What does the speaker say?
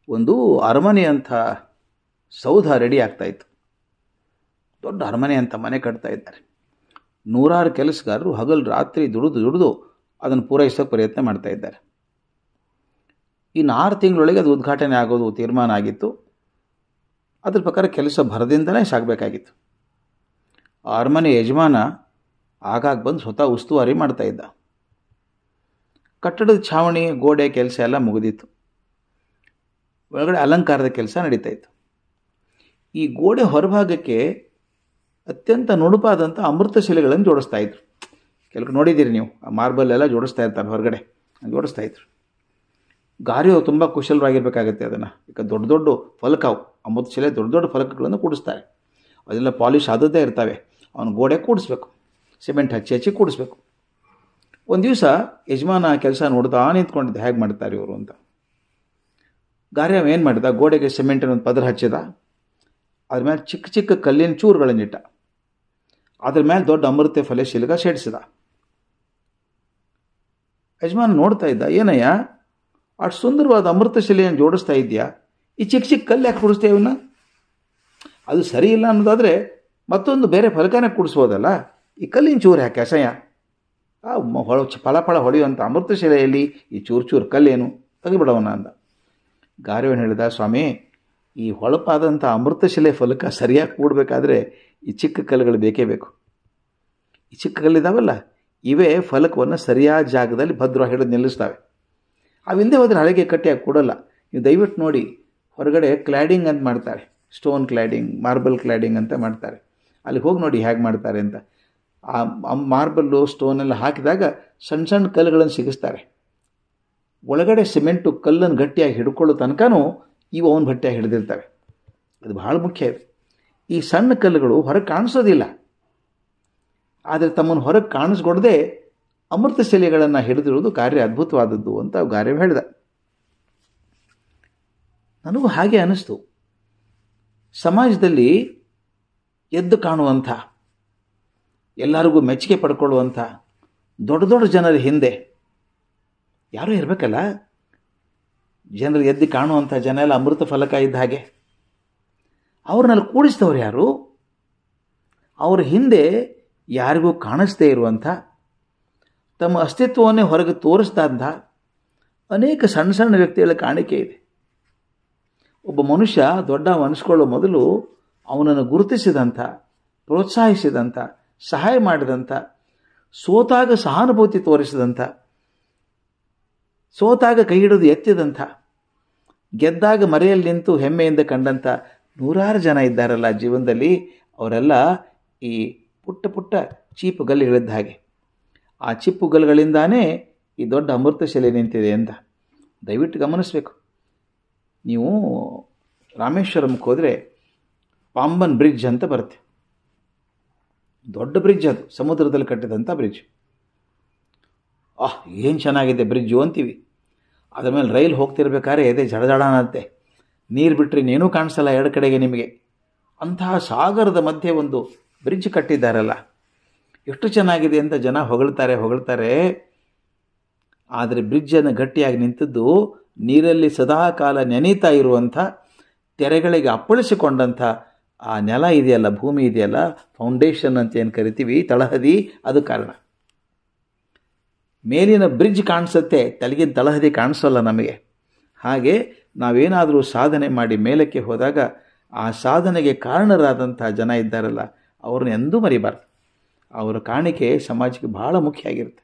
ಒಂದು ಅರಮನೆ ಅಂತ ಸೌಧ ರೆಡಿ ಆಗ್ತಾಯಿತ್ತು. ದೊಡ್ಡ ಅರಮನೆ ಅಂತ ಮನೆ ಕಟ್ತಾ ಇದ್ದಾರೆ. ನೂರಾರು ಕೆಲಸಗಾರರು ಹಗಲು ರಾತ್ರಿ ದುಡಿದು ಅದನ್ನು ಪೂರೈಸೋಕೆ ಪ್ರಯತ್ನ ಮಾಡ್ತಾ ಇದ್ದಾರೆ. ಇನ್ನು 6 ತಿಂಗಳೊಳಗೆ ಅದು ಉದ್ಘಾಟನೆ ಆಗೋದು ತೀರ್ಮಾನ ಆಗಿತ್ತು. ಅದ್ರ ಪ್ರಕಾರ ಕೆಲಸ ಭರದಿಂದಲೇ ಸಾಗಬೇಕಾಗಿತ್ತು. ಆ ಅರಮನೆ ಯಜಮಾನ ಆಗಾಗ ಬಂದು ಸ್ವತಃ ಉಸ್ತುವಾರಿ ಮಾಡ್ತಾ ಇದ್ದ. ಕಟ್ಟಡದ ಛಾವಣಿ ಗೋಡೆ ಕೆಲಸ ಎಲ್ಲ ಮುಗಿದಿತ್ತು. ಒಳಗಡೆ ಅಲಂಕಾರದ ಕೆಲಸ ನಡೀತಾ ಇತ್ತು. ಈ ಗೋಡೆ ಹೊರಭಾಗಕ್ಕೆ ಅತ್ಯಂತ ನುಣುಪಾದಂಥ ಅಮೃತ ಶಿಲೆಗಳನ್ನು ಜೋಡಿಸ್ತಾ ಇದ್ರು. ಕೆಲವು ನೋಡಿದ್ದೀರಿ ನೀವು, ಆ ಮಾರ್ಬಲ್ ಎಲ್ಲ ಜೋಡಿಸ್ತಾ ಇರ್ತಾರೆ ಹೊರಗಡೆ, ಜೋಡಿಸ್ತಾ ಇದ್ರು. ಗಾರಿಯವರು ತುಂಬ ಕುಶಲರಾಗಿರ್ಬೇಕಾಗತ್ತೆ ಅದನ್ನು. ಈಗ ದೊಡ್ಡ ದೊಡ್ಡ ಫಲಕವು ಅಮೃತ ಶಿಲೆ ದೊಡ್ಡ ದೊಡ್ಡ ಫಲಕಗಳನ್ನು ಕೂಡಿಸ್ತಾರೆ. ಅದೆಲ್ಲ ಪಾಲಿಶ್ ಆದದ್ದೇ ಇರ್ತವೆ. ಅವನು ಗೋಡೆ ಕೂಡಿಸ್ಬೇಕು, ಸಿಮೆಂಟ್ ಹಚ್ಚಿ ಕೂಡಿಸ್ಬೇಕು. ಒಂದು ದಿವಸ ಯಜಮಾನ ಕೆಲಸ ನೋಡ್ತಾ ನಿಂತ್ಕೊಂಡಿದ್ದೆ, ಹೇಗೆ ಮಾಡ್ತಾರೆ ಇವರು ಅಂತ. ಗಾರ್ಯವ ಏನು ಮಾಡಿದ, ಗೋಡೆಗೆ ಸಿಮೆಂಟಿನ ಒಂದು ಪದರ ಹಚ್ಚಿದ. ಅದ್ರ ಮೇಲೆ ಚಿಕ್ಕ ಚಿಕ್ಕ ಕಲ್ಲಿನ ಚೂರುಗಳನ್ನಿಟ್ಟ. ಅದ್ರ ಮೇಲೆ ದೊಡ್ಡ ಅಮೃತ ಫಲ ಶಿಲೆಗ ಸೇಡಿಸಿದ. ಯಜಮಾನ ನೋಡ್ತಾ ಇದ್ದ, ಏನಯ್ಯ ಅಷ್ಟು ಸುಂದರವಾದ ಅಮೃತ ಶಿಲೆಯನ್ನು ಜೋಡಿಸ್ತಾ ಇದೆಯಾ, ಈ ಚಿಕ್ಕ ಚಿಕ್ಕ ಕಲ್ಲು ಯಾಕೆ ಕೂಡಿಸ್ತಾ ಇವನ್ನ? ಅದು ಸರಿ ಇಲ್ಲ ಅನ್ನೋದಾದರೆ ಮತ್ತೊಂದು ಬೇರೆ ಫಲಕನೇ ಕೂಡಿಸ್ಬೋದಲ್ಲ, ಈ ಕಲ್ಲಿನ ಚೂರು ಯಾಕೆ ಅಸಹ್ಯ? ಫಳ ಹೊಳೆಯುವಂಥ ಅಮೃತ ಶಿಲೆಯಲ್ಲಿ ಈ ಚೂರು ಕಲ್ಲೇನು, ತೆಗಿಬಿಡೋಣ ಅಂದ. ಗಾರ್ಯವನು ಹೇಳಿದ, ಸ್ವಾಮಿ, ಈ ಹೊಳಪಾದಂಥ ಅಮೃತ ಶಿಲೆ ಫಲಕ ಸರಿಯಾಗಿ ಕೂಡಬೇಕಾದ್ರೆ ಈ ಚಿಕ್ಕ ಕಲ್ಲುಗಳು ಬೇಕೇ ಬೇಕು. ಈ ಚಿಕ್ಕ ಕಲ್ಲಿದ್ದಾವಲ್ಲ, ಇವೇ ಫಲಕವನ್ನು ಸರಿಯಾದ ಜಾಗದಲ್ಲಿ ಭದ್ರವಾಗಿ ಹಿಡಿದು ನಿಲ್ಲಿಸ್ತವೆ. ಅವಿಲ್ಲದೆ ಹೋದರೆ ಹಳೆಗೆ ಕಟ್ಟಿಯಾಗಿ ಕೊಡೋಲ್ಲ. ನೀವು ದಯವಿಟ್ಟು ನೋಡಿ, ಹೊರಗಡೆ ಕ್ಲ್ಯಾಡಿಂಗ್ ಅಂತ ಮಾಡ್ತಾರೆ, ಸ್ಟೋನ್ ಕ್ಲ್ಯಾಡಿಂಗ್, ಮಾರ್ಬಲ್ ಕ್ಲ್ಯಾಡಿಂಗ್ ಅಂತ ಮಾಡ್ತಾರೆ. ಅಲ್ಲಿ ಹೋಗಿ ನೋಡಿ ಹೇಗೆ ಮಾಡ್ತಾರೆ ಅಂತ. ಆ ಮಾರ್ಬಲ್ಲು ಸ್ಟೋನೆಲ್ಲ ಹಾಕಿದಾಗ ಸಣ್ಣ ಸಣ್ಣ ಕಲ್ಲುಗಳನ್ನು ಸಿಗಿಸ್ತಾರೆ. ಒಳಗಡೆ ಸಿಮೆಂಟು ಕಲ್ಲನ್ನು ಗಟ್ಟಿಯಾಗಿ ಹಿಡ್ಕೊಳ್ಳೋ ತನಕನೂ ಇವು ಅವನು ಗಟ್ಟಿಯಾಗಿ ಹಿಡಿದಿರ್ತವೆ. ಅದು ಬಹಳ ಮುಖ್ಯ. ಈ ಸಣ್ಣ ಕಲ್ಲುಗಳು ಹೊರಗೆ ಕಾಣಿಸೋದಿಲ್ಲ, ಆದರೆ ತಮ್ಮನ್ನು ಹೊರಗೆ ಕಾಣಿಸ್ಕೊಡದೆ ಅಮೃತ ಶಿಲೆಗಳನ್ನು ಹಿಡಿದಿರುವುದು ಕಾರ್ಯ ಅದ್ಭುತವಾದದ್ದು ಅಂತ ಗಾರ್ಯ ಹೇಳಿದ. ನನಗೂ ಹಾಗೆ ಅನ್ನಿಸ್ತು. ಸಮಾಜದಲ್ಲಿ ಎದ್ದು ಕಾಣುವಂಥ, ಎಲ್ಲರಿಗೂ ಮೆಚ್ಚುಗೆ ಪಡ್ಕೊಳ್ಳುವಂಥ ದೊಡ್ಡ ದೊಡ್ಡ ಜನರ ಹಿಂದೆ ಯಾರೂ ಇರಬೇಕಲ್ಲ. ಜನರು ಎದ್ದು ಕಾಣುವಂಥ ಜನ ಎಲ್ಲ ಅಮೃತ ಫಲಕ ಇದ್ದ ಹಾಗೆ. ಅವ್ರನ್ನೆಲ್ಲ ಕೂಡಿಸಿದವ್ರು ಯಾರು? ಅವ್ರ ಹಿಂದೆ ಯಾರಿಗೂ ಕಾಣಿಸ್ದೇ ಇರುವಂಥ, ತಮ್ಮ ಅಸ್ತಿತ್ವವನ್ನೇ ಹೊರಗೆ ತೋರಿಸ್ದಂಥ ಅನೇಕ ಸಣ್ಣ ಸಣ್ಣ ವ್ಯಕ್ತಿಗಳ ಕಾಣಿಕೆ ಇದೆ. ಒಬ್ಬ ಮನುಷ್ಯ ದೊಡ್ಡ ಅನಿಸ್ಕೊಳ್ಳೋ ಮೊದಲು ಅವನನ್ನು ಗುರುತಿಸಿದಂಥ, ಪ್ರೋತ್ಸಾಹಿಸಿದಂಥ, ಸಹಾಯ ಮಾಡಿದಂಥ, ಸೋತಾಗ ಸಹಾನುಭೂತಿ ತೋರಿಸಿದಂಥ, ಸೋತಾಗ ಕೈ ಹಿಡಿದು ಎತ್ತಿದಂಥ, ಗೆದ್ದಾಗ ಮರೆಯಲ್ಲಿ ನಿಂತು ಹೆಮ್ಮೆಯಿಂದ ಕಂಡಂಥ ನೂರಾರು ಜನ ಇದ್ದಾರಲ್ಲ ಜೀವನದಲ್ಲಿ. ಅವರೆಲ್ಲ ಈ ಪುಟ್ಟ ಪುಟ್ಟ ಚೀಪುಗಲ್ಲುಗಳಿದ್ದ ಹಾಗೆ. ಆ ಚಿಪ್ಪುಗಲ್ಲುಗಳಿಂದಾನೇ ಈ ದೊಡ್ಡ ಅಮೃತ ಶಿಲೆ ನಿಂತಿದೆ ಅಂತ ದಯವಿಟ್ಟು ಗಮನಿಸಬೇಕು. ನೀವು ರಾಮೇಶ್ವರಂಗೆ ಹೋದರೆ ಪಾಂಬನ್ ಬ್ರಿಡ್ಜ್ ಅಂತ ಬರುತ್ತೆ. ದೊಡ್ಡ ಬ್ರಿಡ್ಜ್ ಅದು, ಸಮುದ್ರದಲ್ಲಿ ಕಟ್ಟಿದಂಥ ಬ್ರಿಡ್ಜ್. ಏನು ಚೆನ್ನಾಗಿದೆ ಬ್ರಿಡ್ಜು ಅಂತೀವಿ. ಅದರ ಮೇಲೆ ರೈಲ್ ಹೋಗ್ತಿರ್ಬೇಕಾದ್ರೆ ಎದೆ ಜಡಜಡ ಅನ್ನತ್ತೆ. ನೀರು ಬಿಟ್ಟರೆ ಇನ್ನೇನೂ ಕಾಣಿಸಲ್ಲ ಎರಡು ಕಡೆಗೆ ನಿಮಗೆ. ಅಂತಹ ಸಾಗರದ ಮಧ್ಯೆ ಒಂದು ಬ್ರಿಡ್ಜ್ ಕಟ್ಟಿದ್ದಾರಲ್ಲ, ಎಷ್ಟು ಚೆನ್ನಾಗಿದೆ ಅಂತ ಜನ ಹೊಗಳ್ತಾರೆ. ಆದರೆ ಬ್ರಿಡ್ಜನ್ನು ಗಟ್ಟಿಯಾಗಿ ನಿಂತಿದ್ದು ನೀರಲ್ಲಿ ಸದಾಕಾಲ ನೆನೀತಾ ಇರುವಂಥ, ತೆರೆಗಳಿಗೆ ಅಪ್ಪಳಿಸಿಕೊಂಡಂಥ ಆ ನೆಲ ಇದೆಯಲ್ಲ, ಭೂಮಿ ಇದೆಯಲ್ಲ, ಫೌಂಡೇಶನ್ ಅಂತ ಏನು ಕರಿತೀವಿ, ತಳಹದಿ, ಅದು ಕಾರಣ. ಮೇಲಿನ ಬ್ರಿಡ್ಜ್ ಕಾಣಿಸುತ್ತೆ, ತಲೆಗಿನ ತಳಹದಿ ಕಾಣಿಸೋಲ್ಲ ನಮಗೆ. ಹಾಗೆ ನಾವೇನಾದರೂ ಸಾಧನೆ ಮಾಡಿ ಮೇಲಕ್ಕೆ ಹೋದಾಗ ಆ ಸಾಧನೆಗೆ ಕಾರಣರಾದಂಥ ಜನ ಇದ್ದಾರಲ್ಲ, ಅವ್ರನ್ನ ಎಂದೂ ಮರಿಬಾರ್ದು. ಅವರ ಕಾಣಿಕೆ ಸಮಾಜಕ್ಕೆ ಬಹಳ ಮುಖ್ಯ ಆಗಿರುತ್ತೆ.